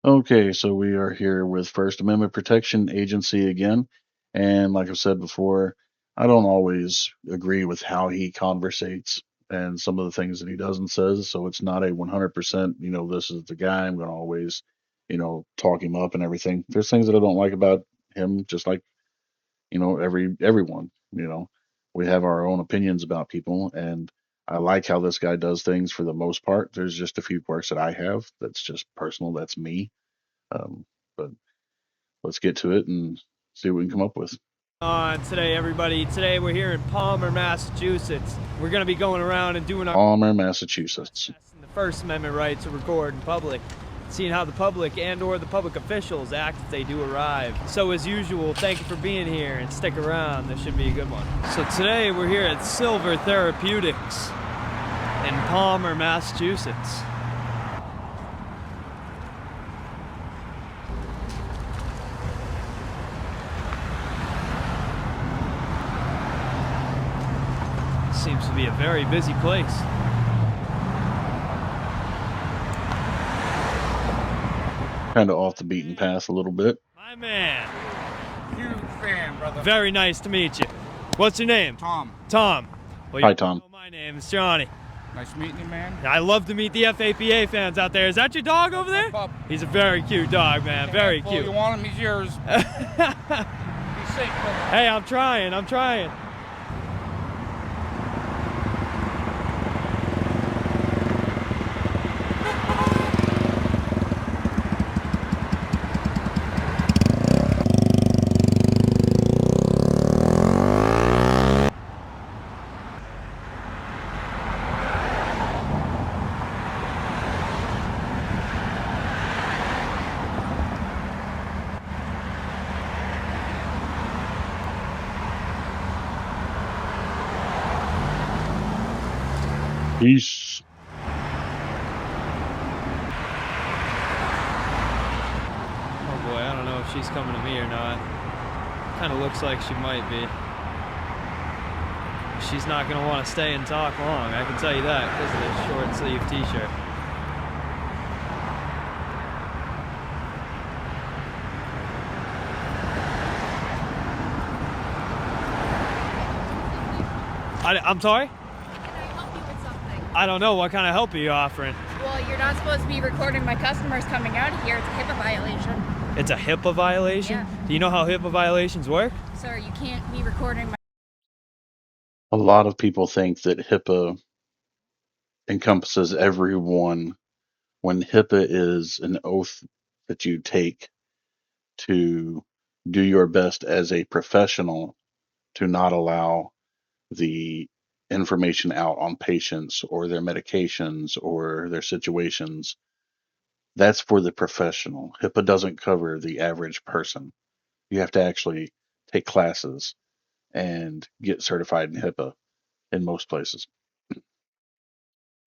Okay, so we are here with First Amendment Protection Agency again. And like I've said before, I don't always agree with how he conversates and some of the things that he does and says. So it's not a 100%, this is the guy. I'm going to always, talk him up and everything. There's things that I don't like about him, just like, everyone, we have our own opinions about people. And I like how this guy does things for the most part. There's just a few quirks that I have that's just personal. That's me, but let's get to it and see what we can come up with. On today, everybody. Today we're here in Palmer, Massachusetts. We're going to be going around and doing our Palmer, Massachusetts. testing the First Amendment right to record in public, seeing how the public and/or the public officials act if they do arrive. So as usual, thank you for being here and stick around. This should be a good one. So today we're here at Silver Therapeutics in Palmer, Massachusetts. Seems to be a very busy place. Kind of off the beaten path a little bit. My man. Huge fan, brother. Very nice to meet you. What's your name? Tom. Tom. Well, Hi, Tom. My name is Johnny. Nice meeting you, man. I love to meet the FAPA fans out there. Is that your dog over there? Pup. He's a very cute dog, man. Very Well, cute. you want him, he's yours. Be safe, brother. Hey, I'm trying. Peace. Oh boy, I don't know if she's coming to me or not. Kind of looks like she might be. She's not going to want to stay and talk long, I can tell you that, because of this short sleeve t-shirt. I'm sorry? Can I help you with something? I don't know. What kind of help are you offering? Well, you're not supposed to be recording my customers coming out of here. It's a HIPAA violation. It's a HIPAA violation? Yeah. Do you know how HIPAA violations work? Sir, you can't be recording my... A lot of people think that HIPAA encompasses everyone when HIPAA is an oath that you take to do your best as a professional to not allow the information out on patients or their medications or their situations. That's for the professional. HIPAA doesn't cover the average person. You have to actually take classes and get certified in HIPAA in most places.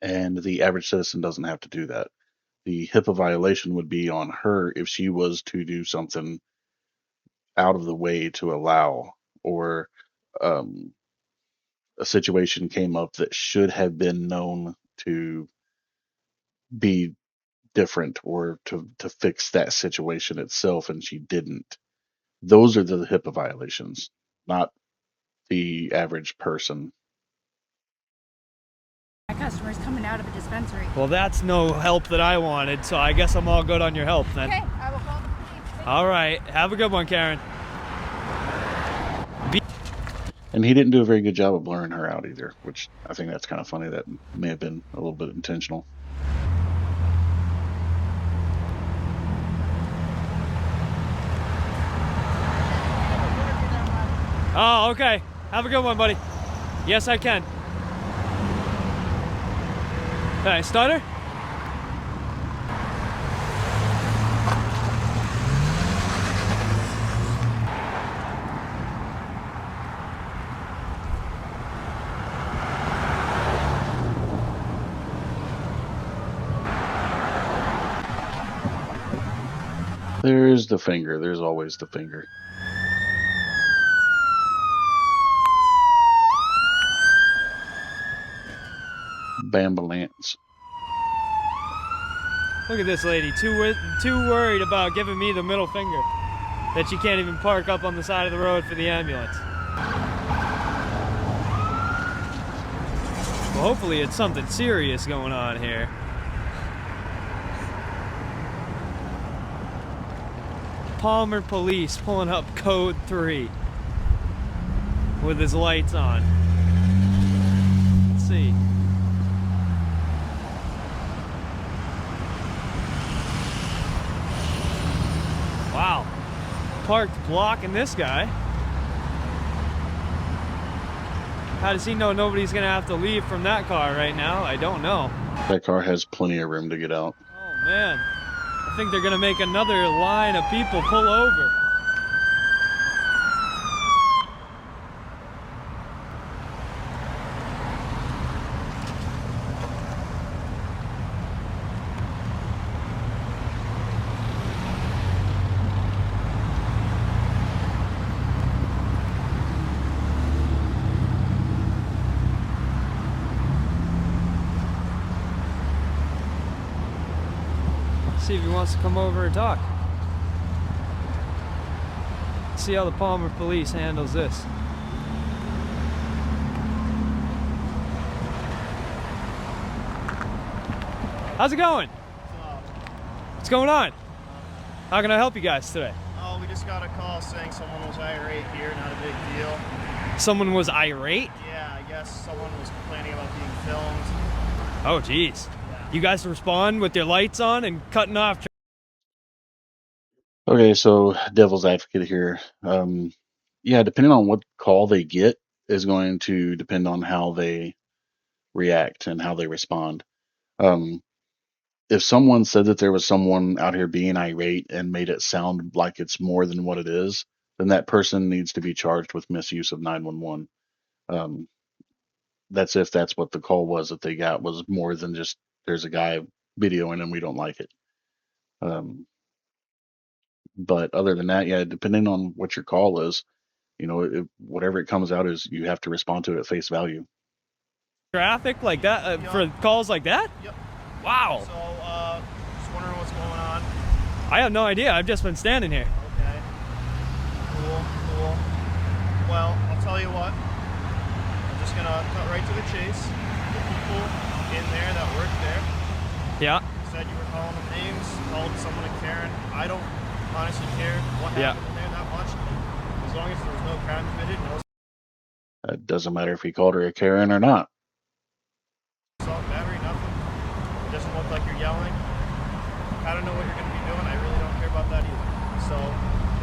And the average citizen doesn't have to do that. The HIPAA violation would be on her if she was to do something out of the way to allow, or um, a situation came up that should have been known to be different or to fix that situation itself, and she didn't. Those are the HIPAA violations, not the average person. My customers coming out of a dispensary. Well, that's no help that I wanted, so I guess I'm all good on your help then. Okay, I will call the police. All right. Have a good one, Karen. And he didn't do a very good job of blurring her out either, which I think that's kind of funny. That may have been a little bit intentional. Oh, okay. Have a good one, buddy. Yes, I can. Hey, stutter? There's the finger. There's always the finger. Bambalance. Look at this lady, too worried about giving me the middle finger that she can't even park up on the side of the road for the ambulance. Well, hopefully it's something serious going on here. Palmer Police pulling up code 3 with his lights on. Let's see. Wow. Parked blocking this guy. How does he know nobody's gonna have to leave from that car right now? I don't know. That car has plenty of room to get out. Oh man. I think they're gonna make another line of people pull over. See if he wants to come over and talk. See how the Palmer Police handles this. How's it going? What's going on? How can I help you guys today? Oh, we just got a call saying someone was irate here, not a big deal. Someone was irate? Yeah, I guess someone was complaining about being filmed. Oh, geez. You guys respond with your lights on and cutting off. Okay, so devil's advocate here. Yeah, depending on what call they get is going to depend on how they react and how they respond. Um, if someone said that there was someone out here being irate and made it sound like it's more than what it is, then that person needs to be charged with misuse of 911. That's if that's what the call was that they got was more than just there's a guy videoing and we don't like it. Um, but other than that, yeah, depending on what your call is, whatever it comes out is, you have to respond to it at face value. Traffic like that for calls like that? Yep. Wow. So, just wondering what's going on. I have no idea. I've just been standing here. Okay. Cool. Well, I'll tell you what. I'm just gonna cut right to the chase. The people in there that work there Yeah. said you were calling them names, called someone a Karen. I don't honestly care what happened in there that much. As long as there was no crime committed, no It doesn't matter if he called her a Karen or not. assault, battery, nothing. It doesn't look like you're yelling. I don't know what you're going to be doing. I really don't care about that either. So,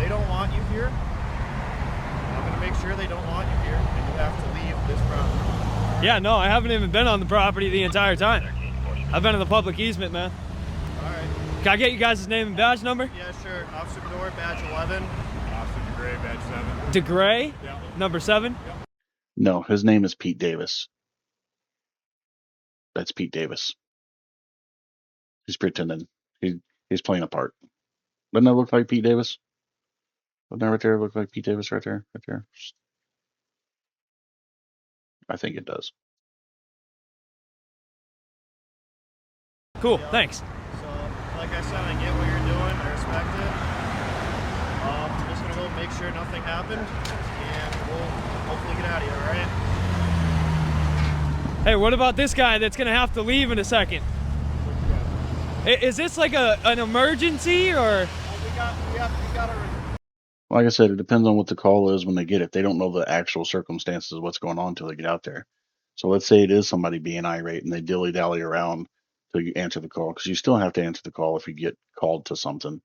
they don't want you here. I'm going to make sure they don't want you here, and you have to leave this property. Yeah, no, I haven't even been on the property the entire time. I've been in the public easement, man. Alright. Can I get you guys' name and badge number? Yeah, sure. Officer Door, badge 11. Officer DeGray, badge 7. DeGray, Yeah. number 7. Yep. No, his name is Pete Davis. That's Pete Davis. He's pretending. He's playing a part. Doesn't that look like Pete Davis? Doesn't that right there look like Pete Davis right there? Right there? I think it does. Cool, thanks. So, like I said, I get what you're doing. I respect it. I'm just going to go make sure nothing happened, and we'll hopefully get out of here, alright? Hey, what about this guy that's gonna have to leave in a second? Is this like an emergency or? We got a... Like I said, it depends on what the call is when they get it. They don't know the actual circumstances of what's going on until they get out there. So let's say it is somebody being irate and they dilly-dally around to answer the call, because you still have to answer the call if you get called to something.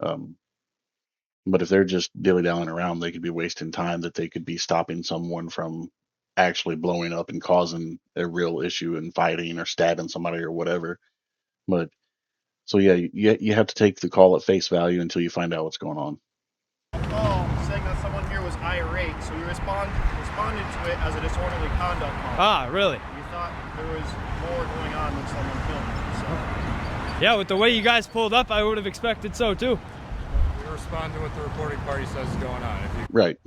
But if they're just dilly-dallying around, they could be wasting time that they could be stopping someone from actually blowing up and causing a real issue and fighting or stabbing somebody or whatever. But so yeah, you have to take the call at face value until you find out what's going on. call saying that someone here was irate, so we responded to it as a disorderly conduct call. Ah, really? We thought there was more going on than someone filming. So Yeah, with the way you guys pulled up, I would have expected so too. We respond to what the reporting party says is going on. If you Right.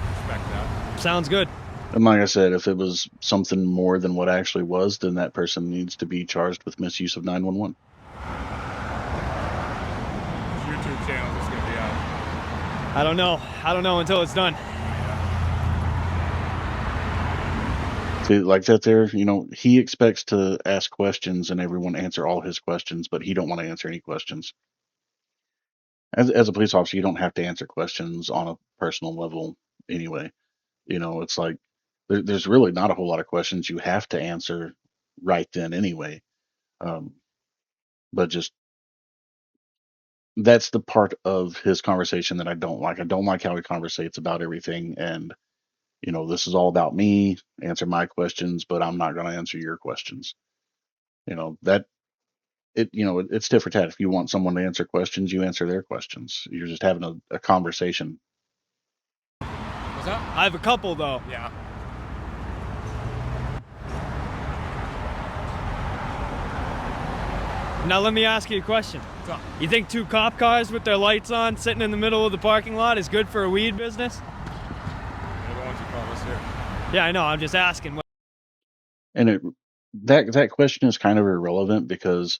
respect that. Sounds good. And like I said, if it was something more than what actually was, then that person needs to be charged with misuse of 911. YouTube channel is this going to be on? I don't know. I don't know until it's done. See, like that there, he expects to ask questions and everyone answer all his questions, but he don't want to answer any questions. As a police officer, you don't have to answer questions on a personal level anyway. It's like there's really not a whole lot of questions you have to answer right then anyway. Um, but just that's the part of his conversation that I don't like. I don't like how he conversates about everything, and this is all about me. Answer my questions, but I'm not going to answer your questions. That it's tit for tat. If you want someone to answer questions, you answer their questions. You're just having a conversation. What's up? I have a couple though. Yeah. Now let me ask you a question. What's up? You think 2 cop cars with their lights on sitting in the middle of the parking lot is good for a weed business? They're the ones you call us here. Yeah, I know. I'm just asking. And that question is kind of irrelevant because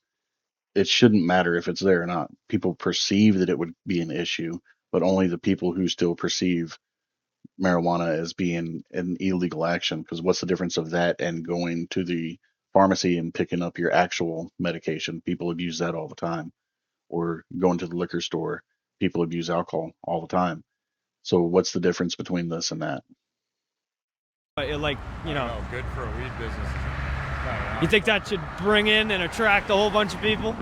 it shouldn't matter if it's there or not. People perceive that it would be an issue, but only the people who still perceive marijuana as being an illegal action. Because what's the difference of that and going to the pharmacy and picking up your actual medication? People abuse that all the time. Or going to the liquor store, people abuse alcohol all the time. So what's the difference between this and that? Like, I don't know, good for a weed business. You think that should bring in and attract a whole bunch of people?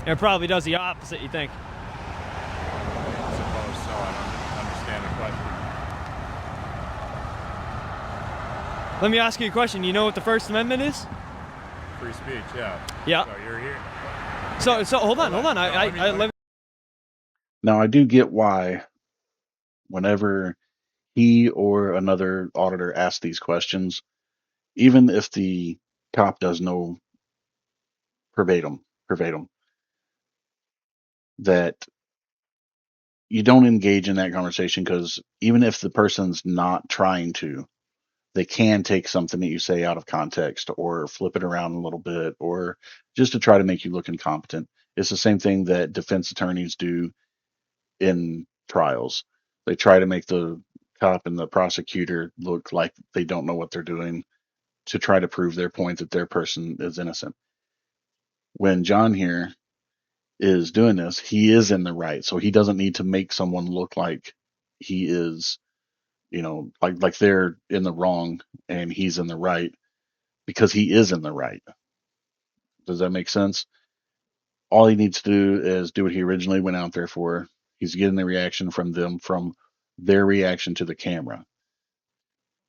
It probably does the opposite, you think? I suppose so. I don't understand the question. Let me ask you a question. You know what the First Amendment is? Free speech, yeah. Yeah. So you're here. So hold on. Now, I do get why whenever he or another auditor asks these questions, even if the cop does know verbatim, that you don't engage in that conversation, because even if the person's not trying to, they can take something that you say out of context or flip it around a little bit or just to try to make you look incompetent. It's the same thing that defense attorneys do in trials. They try to make the cop and the prosecutor look like they don't know what they're doing to try to prove their point that their person is innocent. When John here is doing this, he is in the right. So he doesn't need to make someone look like he is, like they're in the wrong and he's in the right, because he is in the right. Does that make sense? All he needs to do is do what he originally went out there for. He's getting the reaction from them, from their reaction to the camera.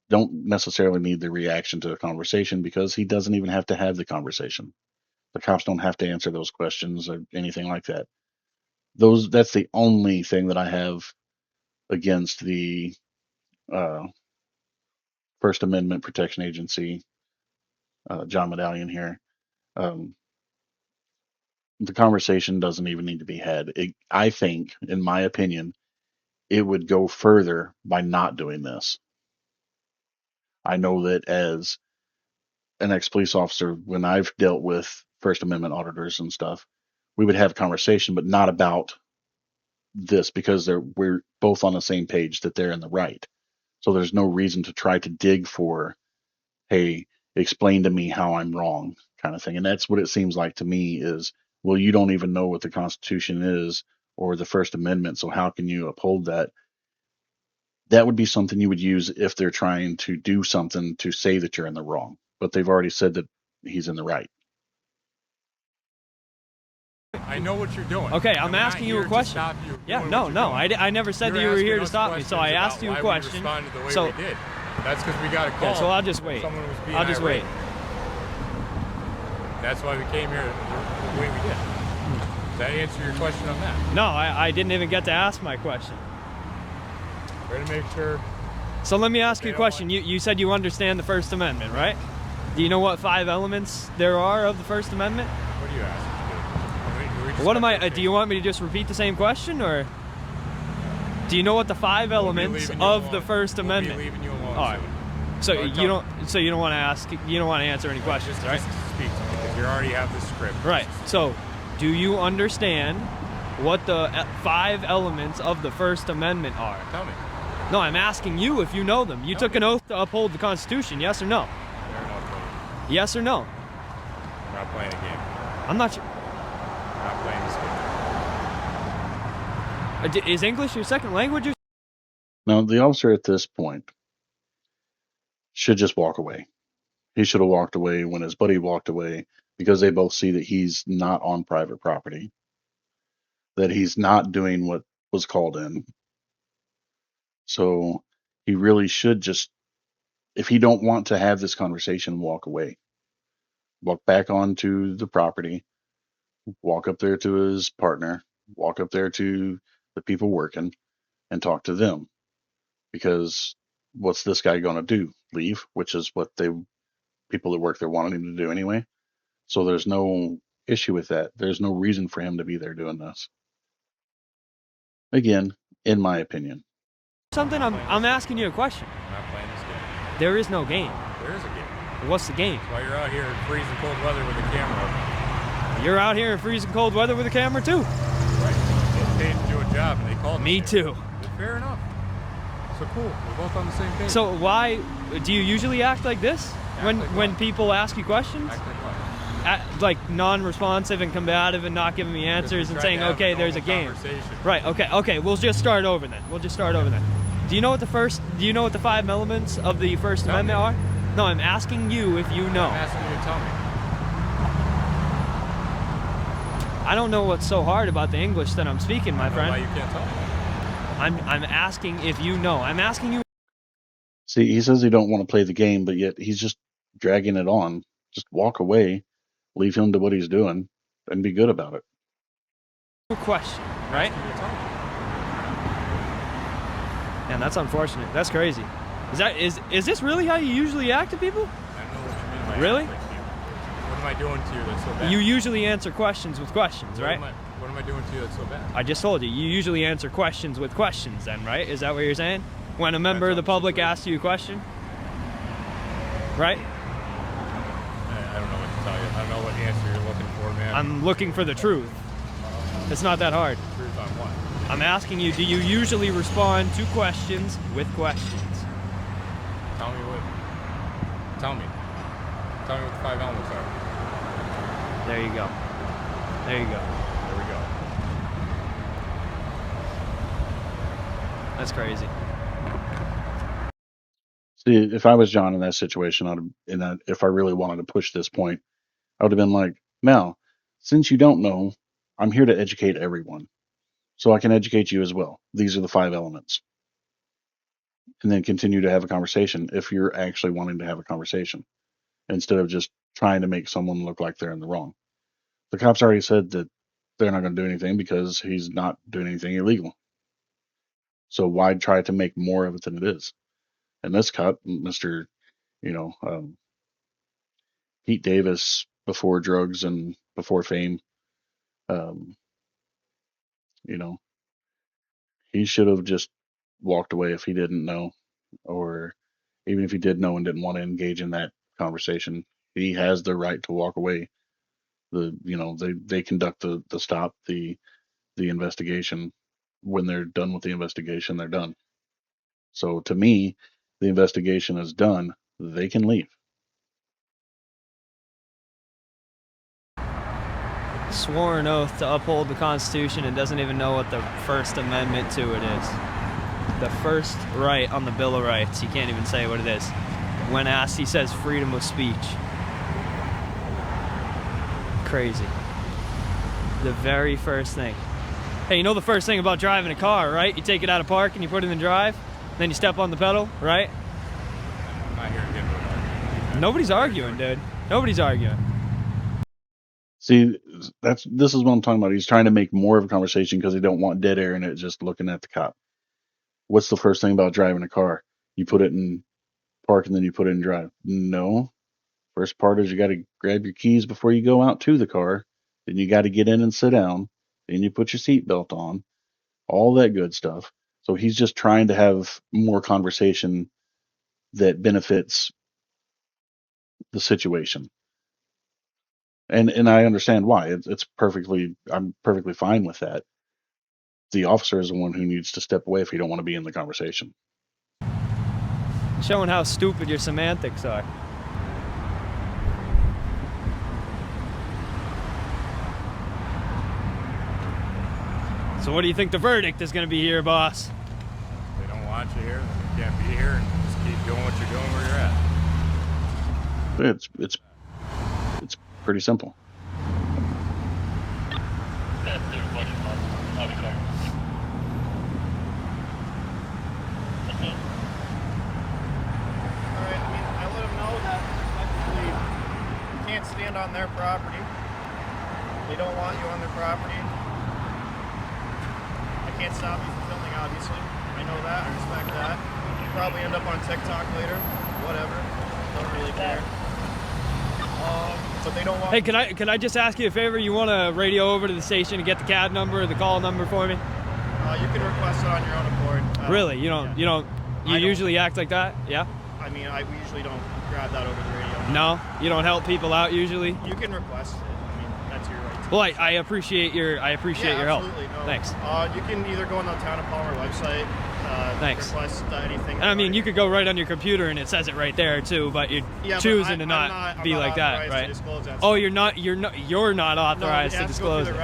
Don't necessarily need the reaction to the conversation, because he doesn't even have to have the conversation. The cops don't have to answer those questions or anything like that. That's the only thing that I have against the First Amendment Protection Agency, John Medallion here. The conversation doesn't even need to be had. I think, in my opinion, it would go further by not doing this. I know that as an ex-police officer, when I've dealt with First Amendment auditors and stuff, we would have a conversation, but not about this, because we're both on the same page that they're in the right. So there's no reason to try to dig for, hey, explain to me how I'm wrong, kind of thing. And that's what it seems like to me is, well, you don't even know what the Constitution is or the First Amendment, so how can you uphold that? That would be something you would use if they're trying to do something to say that you're in the wrong, but they've already said that he's in the right. I know what you're doing. Okay, I'm asking you a question. Yeah, no, I never said that you were here to stop me, so I asked you a question. So we did. That's because we got a call. Yeah, so I'll just wait. I'll just wait. That's why we came here the way we did. Does that answer your question on that? No, I didn't even get to ask my question. Try to make sure. So let me ask you a question. You said you understand the First Amendment, right? Do you know what 5 elements there are of the First Amendment? What do you ask? What am I? Do you want me to just repeat the same question, or do you know what the 5 elements of the First Amendment? We'll be leaving you alone. All right. So you don't. So you don't want to ask. You don't want to answer any questions, right? Just speak to me, because you already have the script. Right. So, do you understand what the 5 elements of the First Amendment are. Tell me. No, I'm asking you if you know them. You took an oath to uphold the Constitution, yes or no? Fair enough, buddy. Yes or no? We're not playing a game. I'm not sure. We're not playing this game. Is English your second language? Now, the officer at this point should just walk away. He should have walked away when his buddy walked away, because they both see that he's not on private property, that he's not doing what was called in. So he really should just, if he don't want to have this conversation, walk away. Walk back onto the property, walk up there to his partner, walk up there to the people working, and talk to them. Because what's this guy going to do? Leave, which is what people that work there wanted him to do anyway. So there's no issue with that. There's no reason for him to be there doing this. Again, in my opinion. Something I'm asking you a question. We're not playing this game. There is no game. There is a game. What's the game? That's why you're out here in freezing cold weather with a camera. You're out here in freezing cold weather with a camera too. Right. They paid to do a job and they called Me too. Fair enough. So cool. We're both on the same page. So why do you usually act like this when people ask you questions? Act like what? Like non-responsive and combative and not giving me answers and saying, okay, there's a game. Right. Okay. We'll just start over then. Do you know what the 5 elements of the First Amendment are? No, I'm asking you if you know. I'm asking you to tell me. I don't know what's so hard about the English that I'm speaking, my friend. Why you can't tell me? I'm asking if you know. I'm asking you. See, he says he don't want to play the game, but yet he's just dragging it on. Just walk away, leave him to what he's doing, and be good about it. Question, right? Man, that's unfortunate. That's crazy. Is this really how you usually act to people? I don't know what you mean by Really? act like you. What am I doing to you that's so bad? You usually answer questions with questions, right? What am I doing to you that's so bad? I just told you. You usually answer questions with questions then, right? Is that what you're saying? When a member of the public asks you a question? Right? I don't know what to tell you. I don't know what answer you're looking for, man. I'm looking for the truth. It's not that hard. Truth on what? I'm asking you, do you usually respond to questions with questions? Tell me what. Tell me. Tell me what the 5 elements are. There you go. There you go. There we go. That's crazy. See, if I was John in that situation, if I really wanted to push this point, I would have been like, now, since you don't know, I'm here to educate everyone. So I can educate you as well. These are the 5 elements. And then continue to have a conversation if you're actually wanting to have a conversation, instead of just trying to make someone look like they're in the wrong. The cops already said that they're not going to do anything because he's not doing anything illegal. So why try to make more of it than it is? And this cop, Mr. Pete Davis, before drugs and before fame, um, you know, he should have just walked away if he didn't know, or even if he did know and didn't want to engage in that conversation. He has the right to walk away. They conduct the stop, the investigation. When they're done with the investigation, they're done. So to me, the investigation is done. They can leave. Sworn oath to uphold the Constitution and doesn't even know what the First Amendment to it is. The first right on the Bill of Rights. He can't even say what it is. When asked, he says freedom of speech. Crazy. The very first thing. Hey, you know the first thing about driving a car, right? You take it out of park and you put it in drive, then you step on the pedal, right? I'm not here to get into an argument. Nobody's arguing, dude. Nobody's arguing. See, this is what I'm talking about. He's trying to make more of a conversation because he don't want dead air in it, just looking at the cop. What's the first thing about driving a car? You put it in park and then you put it in drive. No. First part is you got to grab your keys before you go out to the car. Then you got to get in and sit down. Then you put your seatbelt on. All that good stuff. So he's just trying to have more conversation that benefits the situation. And I understand why. I'm perfectly fine with that. the officer is the one who needs to step away if you don't want to be in the conversation. Showing how stupid your semantics are. So what do you think the verdict is going to be here, boss? They don't want you here, then you can't be here, and just keep doing what you're doing where you're at. It's pretty simple. Alright, I mean, I let them know that technically you can't stand on their property. They don't want you on their property. I can't stop you from filming, obviously. I know that, I respect that. You'll probably end up on TikTok later. Whatever. Don't really care. But they don't want. Hey, can I just ask you a favor? You want to radio over to the station and get the CAD number or the call number for me? You can request it on your own accord. Really? You usually act like that? Yeah? I mean, we usually don't grab that over the radio. No? You don't help people out usually? You can request it. I mean, that's your right. Well, I appreciate your your help. Absolutely, no. Thanks. You can either go on the Town of Palmer website. Thanks. Request anything. And I mean, you could go right on your computer and it says it right there too, but you're choosing to not be like that, right? Oh, you're not authorized to disclose it.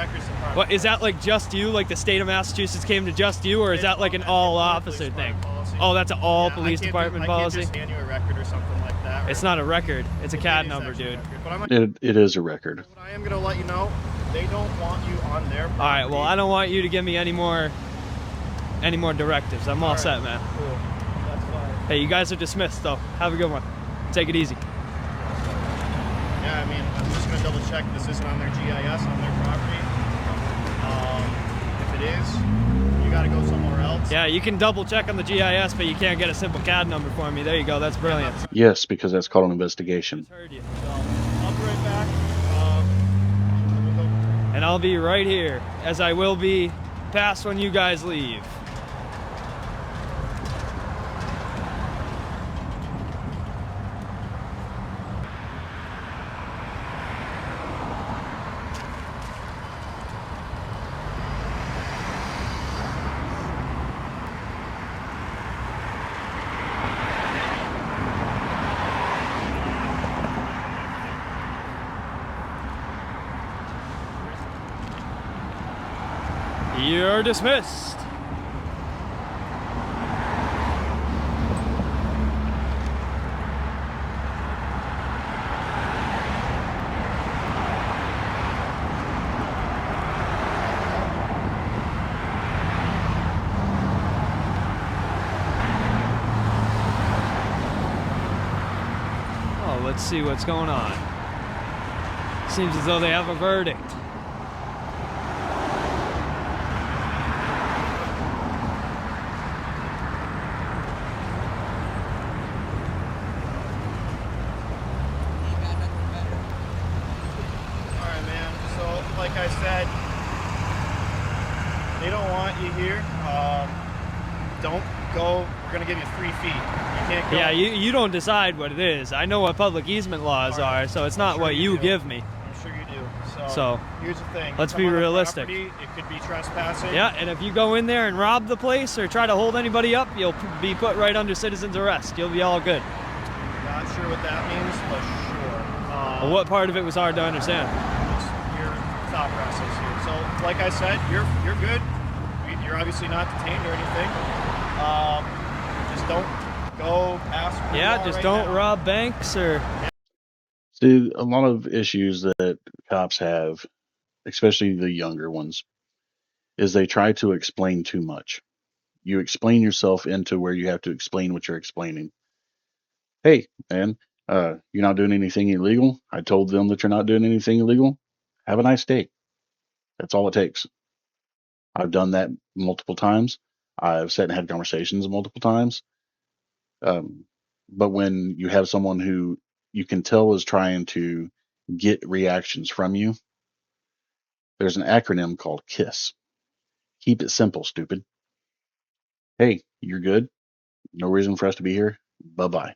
What is that, like just you? Like the state of Massachusetts came to just you, or is that like an all officer thing? Oh, that's an all police department policy. I can't just hand you a record or something like that. It's not a record. It's a CAD number, dude. It is a record. What I am going to let you know, they don't want you on their property. All right. Well, I don't want you to give me any more directives. I'm all set, man. Cool. That's fine. Hey, you guys are dismissed, though. Have a good one. Take it easy. Yeah, I mean, I'm just going to double check this isn't on their GIS on their property. If it is, you got to go somewhere else. Yeah, you can double check on the GIS, but you can't get a simple CAD number for me. There you go. That's brilliant. Yes, because that's called an investigation. Just heard you. So, I'll be right back. And I'll be right here, as I will be past when you guys leave. You're dismissed. Oh, let's see what's going on. Seems as though they have a verdict. Like I said, they don't want you here. Don't go. We're gonna give you 3 feet. You can't go. Yeah, you don't decide what it is. I know what public easement laws are, so it's not what you give me. I'm sure you do. So here's the thing. let's Come be on the realistic. property, it could be trespassing. Yeah, and if you go in there and rob the place or try to hold anybody up, you'll be put right under citizen's arrest. You'll be all good. Not sure what that means, but sure. Well, what part of it was hard to understand? Your thought process here. So, like I said, you're good. You're obviously not detained or anything. Just don't go past. Yeah, just don't rob banks or. See, a lot of issues that cops have, especially the younger ones, is they try to explain too much. You explain yourself into where you have to explain what you're explaining. Hey, man, you're not doing anything illegal. I told them that you're not doing anything illegal. Have a nice day. That's all it takes. I've done that multiple times. I've sat and had conversations multiple times. But when you have someone who you can tell is trying to get reactions from you, there's an acronym called KISS. Keep it simple, stupid. Hey, you're good. No reason for us to be here. Bye-bye.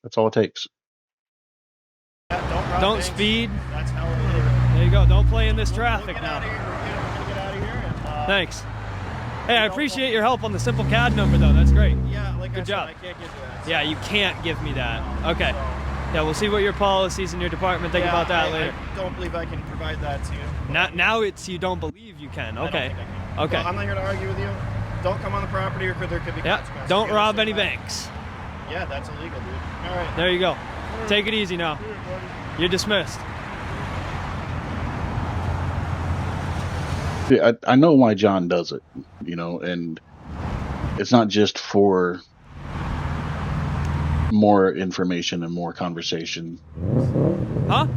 That's all it takes. Yeah, don't speed. That's hell of a. There you go. Don't play in this traffic Get now. out of here. We're gonna get out of here. And, Thanks. Hey, I appreciate your help on the simple CAD number, though. That's great. Yeah, like Good I job. said, I can't give you that. Yeah, you can't give me that. No. Okay. So, Yeah, we'll see what your policies in your department think about that later. I don't believe I can provide that to you. Now it's you don't believe you can. I don't Okay. think I can. Okay. Well, I'm not here to argue with you. Don't come on the property, or there could be Yeah. consequences. Don't You rob understand any that? banks. Yeah, that's illegal, dude. All right. There you go. Take it easy now. You're dismissed. See, I know why John does it, you know, and it's not just for more information and more conversation, Huh?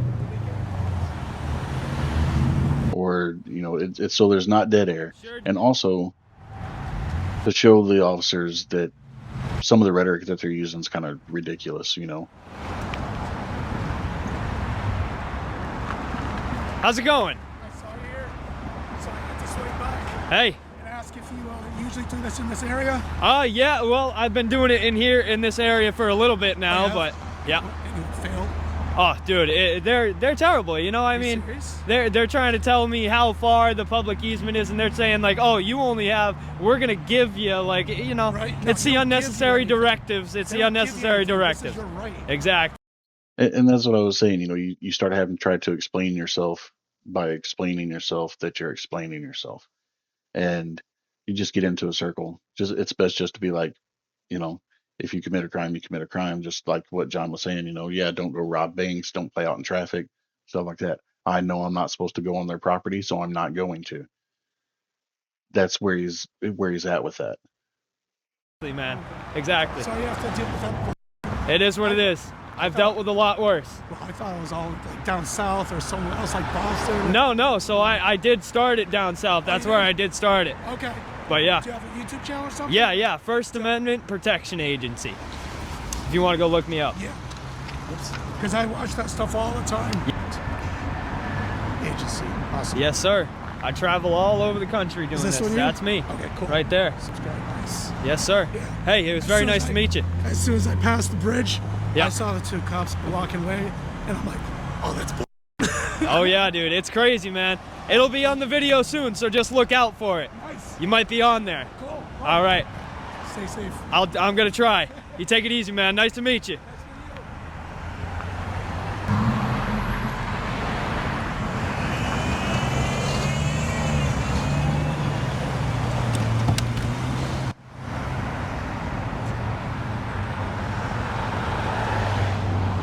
or you know, it's so there's not dead air, Sure. and also to show the officers that some of the rhetoric that they're using is kind of ridiculous, you know. How's it going? I saw you here, so I had to swing by Hey. and ask if you usually do this in this area. Yeah, well, I've been doing it in this area for a little bit now, have? but yeah. And it failed. Oh, dude, they're terrible. You know, I You mean, serious? they're trying to tell me how far the public easement is, and they're saying like, oh, you only have. We're gonna give you like, you know, Right. No, it's the they don't give you unnecessary anything. directives. It's They the don't give you unnecessary anything. This directives. is your right. Exactly. And that's what I was saying. You know, you start having to try to explain yourself by explaining yourself that you're explaining yourself, and you just get into a circle. Just it's best just to be like, you know, if you commit a crime, you commit a crime. Just like what John was saying. You know, yeah, don't go rob banks, don't play out in traffic, stuff like that. I know I'm not supposed to go on their property, so I'm not going to. That's where he's at with that. Man. Exactly. So you have to deal with that. It is what it is. I've dealt with a lot worse. Well, I thought it was all like down south or somewhere else, like Boston. No. So I did start it down south. That's where I did start it. Okay. But yeah. Do you have a YouTube channel or something? Yeah. First Amendment Protection Agency. If you want to go look me up. Yeah. Because I watch that stuff all the time. Agency. Awesome. Yes, sir. I travel all over the country doing Is this one you? That's me. Okay, cool. Right there. Subscribe. Nice. Yes, sir. Yeah. Hey, it was As very soon as nice to meet you. As soon as I passed the bridge, Yeah. I saw the two cops walking away, and I'm like, oh, that's bull. Oh yeah, dude, it's crazy, man. It'll be on the video soon, so just look out for it. Nice. You might be on there. Cool. All right. Stay safe. I'm gonna try. You take it easy, man. Nice to meet you.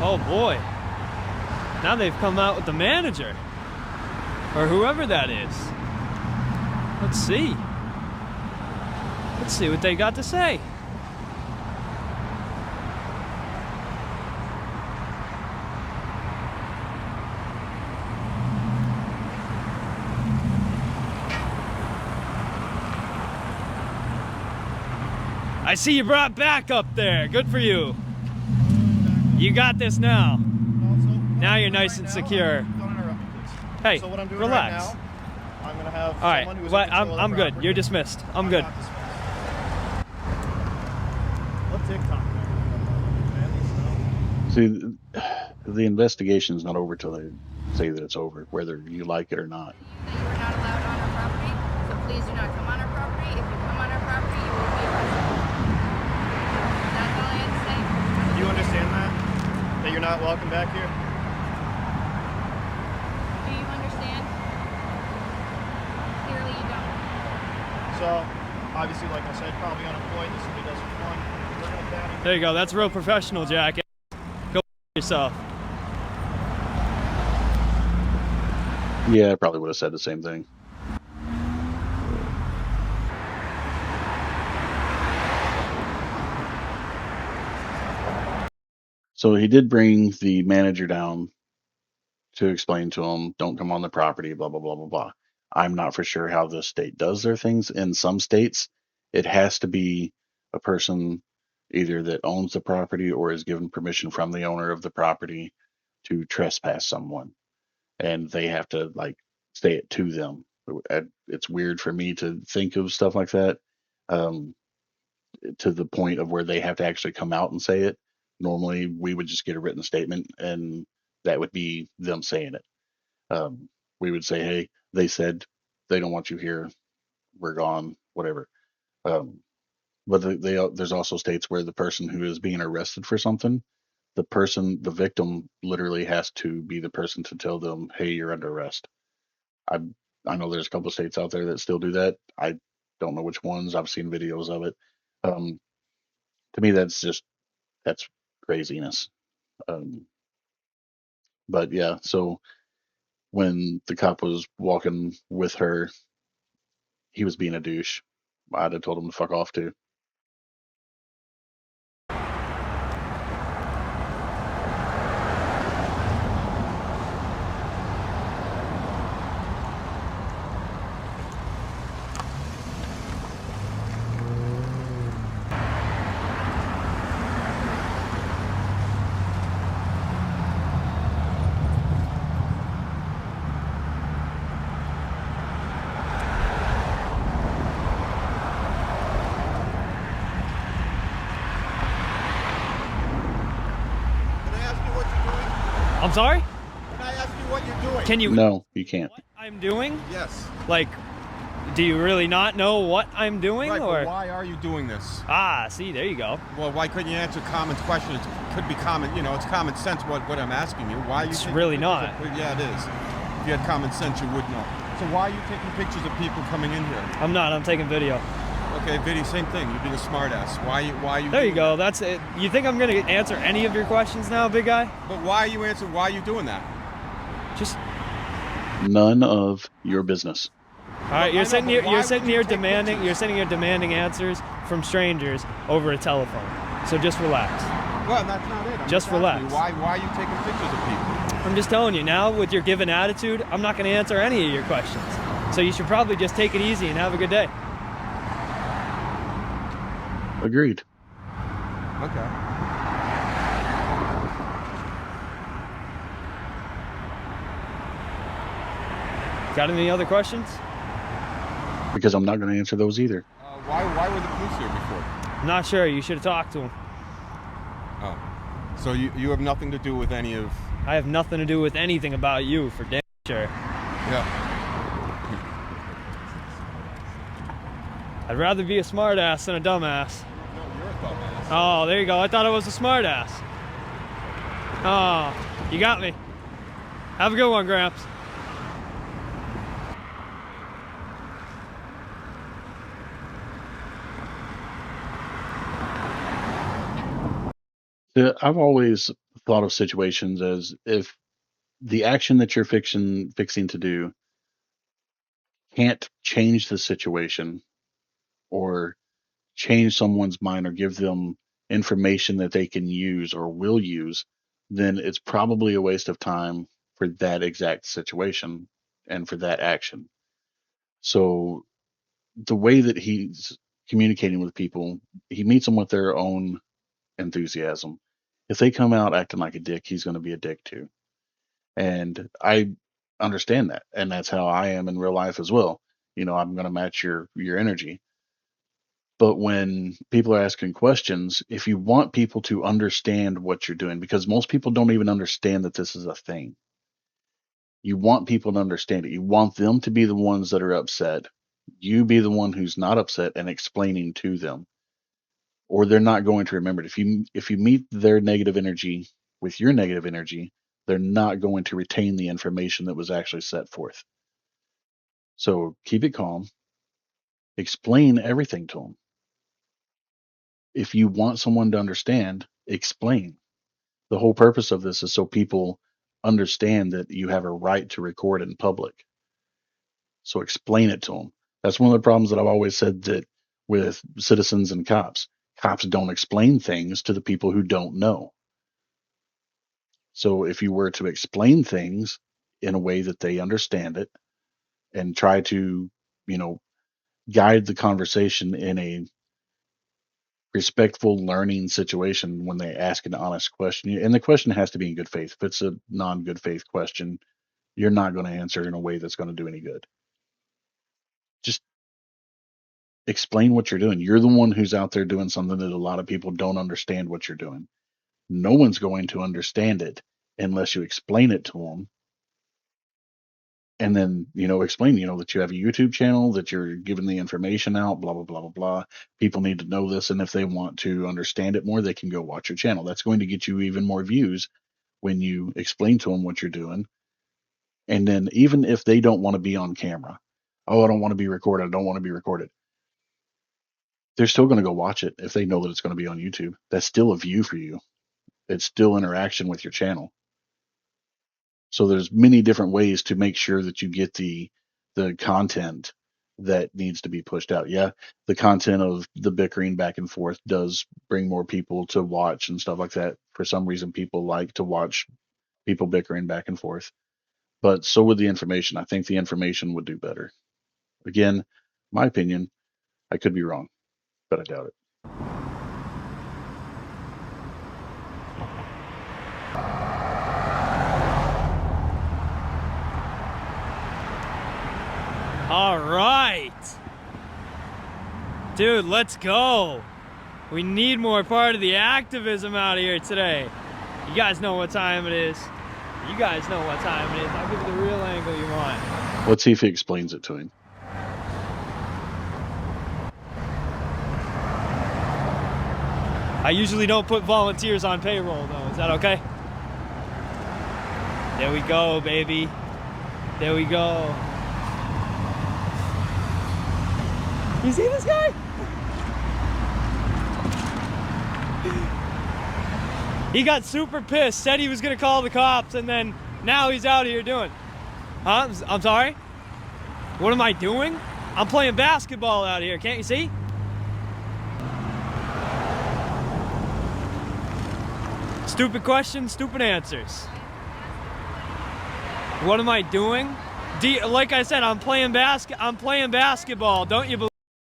Oh boy. Now they've come out with the manager. Or whoever that is. Let's see. Let's see what they got to say. I see you brought back up there. Good for you. You got this now. Now you're nice and secure. Don't interrupt me, please. Hey, So what I'm doing relax. right now, I'm going to have All right, someone who's well, in control of I'm the good. property. You're dismissed. I'm good. not dismissed. What TikTok? Man, See, the investigation's not over till they say that it's over, whether you like it or not. That you are not allowed on our property, so please do not come on our property. If you come on our property, you will be arrested. That's all I had to say. Do you understand that? That you're not welcome back here? Do you understand? Clearly you don't. So, obviously, like I said, probably unemployed. This is what he does for fun. We're going to down him. There you go. That's real professional, Jack. Go yourself. Yeah, I probably would have said the same thing. So he did bring the manager down to explain to him, don't come on the property, blah, blah, blah, blah, blah. I'm not for sure how this state does their things. In some states, it has to be a person either that owns the property or is given permission from the owner of the property to trespass someone. And they have to like say it to them. It's weird for me to think of stuff like that, um, to the point of where they have to actually come out and say it. Normally, we would just get a written statement, and that would be them saying it. We would say, "Hey, they said they don't want you here. We're gone. Whatever." Um, but there's also states where the person who is being arrested for something, the victim literally has to be the person to tell them, hey, you're under arrest. I I know there's a couple of states out there that still do that. I don't know which ones. I've seen videos of it. Um, to me, that's craziness. Um, but yeah, so when the cop was walking with her, he was being a douche. I'd have told him to fuck off too. Can I ask you what you're doing? I'm sorry? Can I ask you what you're doing? Can you No, you can't. what I'm doing? Yes. Like, do you really not know what I'm doing, Right, or? but why are you doing this? Ah, see, there you go. Well, why couldn't you answer common questions? It could be common, it's common sense what I'm asking you. Why are you It's taking really pictures not. yeah, it is. If you had common sense, you would know. So why are you taking pictures of people coming in here? I'm not. I'm taking video. Okay, Vinny, same thing. You're being a smartass. Why are you There you doing go. That's it. You think I'm gonna answer any of your questions now, big guy? that? But why are you answering? Why are you doing that? Just None of your business. all right. I You're know, sitting but here. why You're would sitting you here take demanding. pictures? You're sitting here demanding answers from strangers over a telephone. So just relax. Well, that's not it. I'm Just asking relax. you, why are you taking pictures of people? I'm just telling you now. With your given attitude, I'm not gonna answer any of your questions. So you should probably just take it easy and have a good day. Agreed. Okay. Got any other questions? Because I'm not going to answer those either. Why were the police here before? I'm not sure. You should have talked to him. Oh. So you have nothing to do with any of... I have nothing to do with anything about you, for damn sure. Yeah. I'd rather be a smartass than a dumbass. No, you're a dumbass. Oh, there you go. I thought I was a smartass. Oh, you got me. Have a good one, Gramps. Yeah, I've always thought of situations as if the action that you're fixing to do can't change the situation or change someone's mind or give them information that they can use or will use, then it's probably a waste of time for that exact situation and for that action. So the way that he's communicating with people, he meets them with their own enthusiasm. If they come out acting like a dick, he's going to be a dick too. And I understand that. And that's how I am in real life as well. I'm going to match your energy. But when people are asking questions, if you want people to understand what you're doing, because most people don't even understand that this is a thing, you want people to understand it. You want them to be the ones that are upset. You be the one who's not upset and explaining to them, or they're not going to remember it. If you meet their negative energy with your negative energy, they're not going to retain the information that was actually set forth. So keep it calm. Explain everything to them. If you want someone to understand, explain. The whole purpose of this is so people understand that you have a right to record in public. So explain it to them. That's one of the problems that I've always said that with citizens and cops. Cops don't explain things to the people who don't know. So if you were to explain things in a way that they understand it and try to, you know, guide the conversation in a respectful learning situation when they ask an honest question, and the question has to be in good faith. If it's a non good faith question, you're not going to answer in a way that's going to do any good. Just explain what you're doing. You're the one who's out there doing something that a lot of people don't understand what you're doing. No one's going to understand it unless you explain it to them and then, explain, that you have a YouTube channel, that you're giving the information out, blah, blah, blah, blah, blah. People need to know this. And if they want to understand it more, they can go watch your channel. That's going to get you even more views when you explain to them what you're doing. And then even if they don't want to be on camera, oh, I don't want to be recorded. I don't want to be recorded. They're still going to go watch it if they know that it's going to be on YouTube. That's still a view for you. It's still interaction with your channel. So there's many different ways to make sure that you get the content that needs to be pushed out. Yeah, the content of the bickering back and forth does bring more people to watch and stuff like that. For some reason, people like to watch people bickering back and forth. But so would the information. I think the information would do better. Again, my opinion. I could be wrong, but I doubt it. All right. Dude, let's go. We need more part of the activism out here today. You guys know what time it is. You guys know what time it is. I'll give you the real angle you want. Let's see if he explains it to him. I usually don't put volunteers on payroll though. Is that okay? There we go, baby. There we go. You see this guy? He got super pissed, said he was gonna call the cops, and then now he's out here doing. Huh? I'm sorry? What am I doing? I'm playing basketball out here, can't you see? Stupid questions, stupid answers. What am I doing? Like I said, I'm playing basketball. Don't you believe?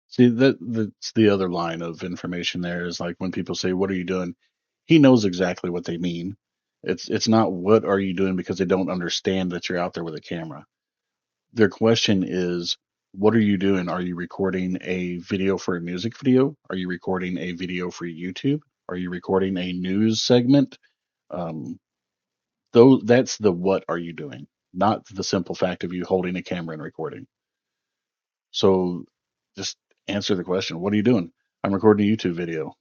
See, that's the other line of information there is like when people say, "What are you doing?" He knows exactly what they mean. It's not what are you doing because they don't understand that you're out there with a camera. Their question is, what are you doing? Are you recording a video for a music video? Are you recording a video for YouTube? Are you recording a news segment? Um, that's the what are you doing, not the simple fact of you holding a camera and recording. So just answer the question. What are you doing? I'm recording a YouTube video.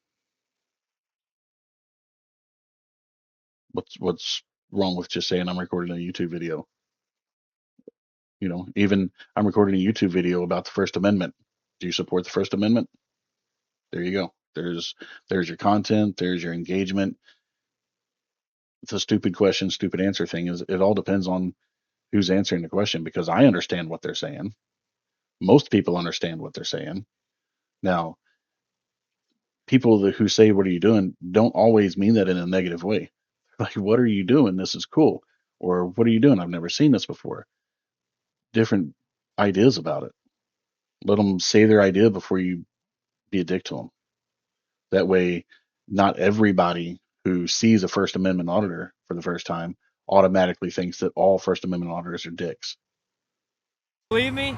What's wrong with just saying I'm recording a YouTube video? Even I'm recording a YouTube video about the First Amendment. Do you support the First Amendment? There you go. There's your content. There's your engagement. It's a stupid question, stupid answer thing. Is it all depends on who's answering the question because I understand what they're saying. Most people understand what they're saying. Now, people who say, "What are you doing?" don't always mean that in a negative way. Like, "What are you doing? This is cool." Or, "What are you doing? I've never seen this before." Different ideas about it. Let them say their idea before you be a dick to them. That way, not everybody who sees a First Amendment auditor for the first time automatically thinks that all First Amendment auditors are dicks. Believe me?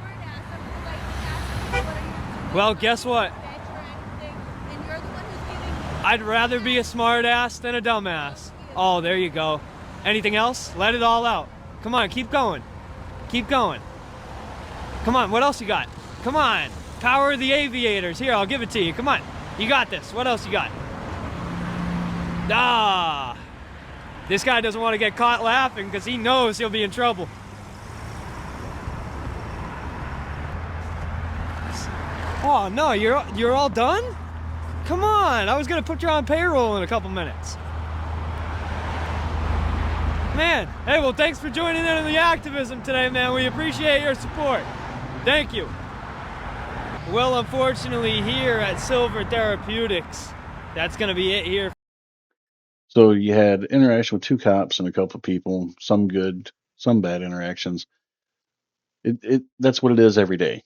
Well, guess what? I'd rather be a smartass than a dumbass. Oh, there you go. Anything else? Let it all out. Come on, keep going. Keep going. Come on, what else you got? Come on. Power of the aviators. Here, I'll give it to you. Come on. You got this. What else you got? Ah. This guy doesn't want to get caught laughing because he knows he'll be in trouble. Oh, no, you're all done? Come on, I was gonna put you on payroll in a couple minutes. Man, hey, well, thanks for joining in on the activism today, man. We appreciate your support. Thank you. Well, unfortunately, here at Silver Therapeutics, that's gonna be it here. So you had interaction with two cops and a couple of people, some good, some bad interactions. That's what it is every day.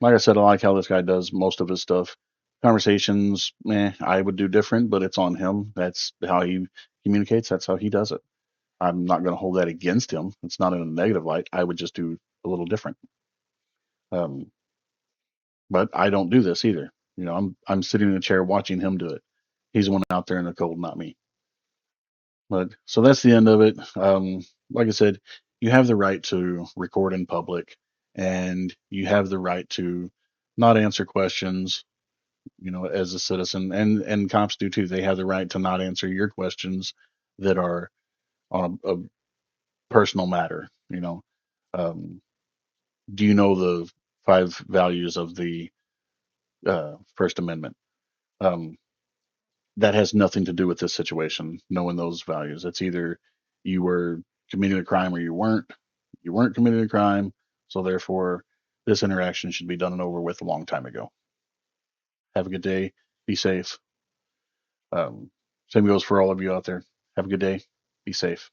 Like I said, I like how this guy does most of his stuff. Conversations, I would do different, but it's on him. That's how he communicates. That's how he does it. I'm not going to hold that against him. It's not in a negative light. I would just do a little different. But I don't do this either. I'm sitting in a chair watching him do it. He's the one out there in the cold, not me. But so that's the end of it. Like I said, you have the right to record in public, and you have the right to not answer questions, as a citizen, and cops do too. They have the right to not answer your questions that are on a personal matter. Um, do you know the five values of the First Amendment? Um, that has nothing to do with this situation. Knowing those values, it's either you were committing a crime or you weren't. You weren't committing a crime, so therefore, this interaction should be done and over with a long time ago. Have a good day. Be safe. Um, Same goes for all of you out there. Have a good day. Be safe.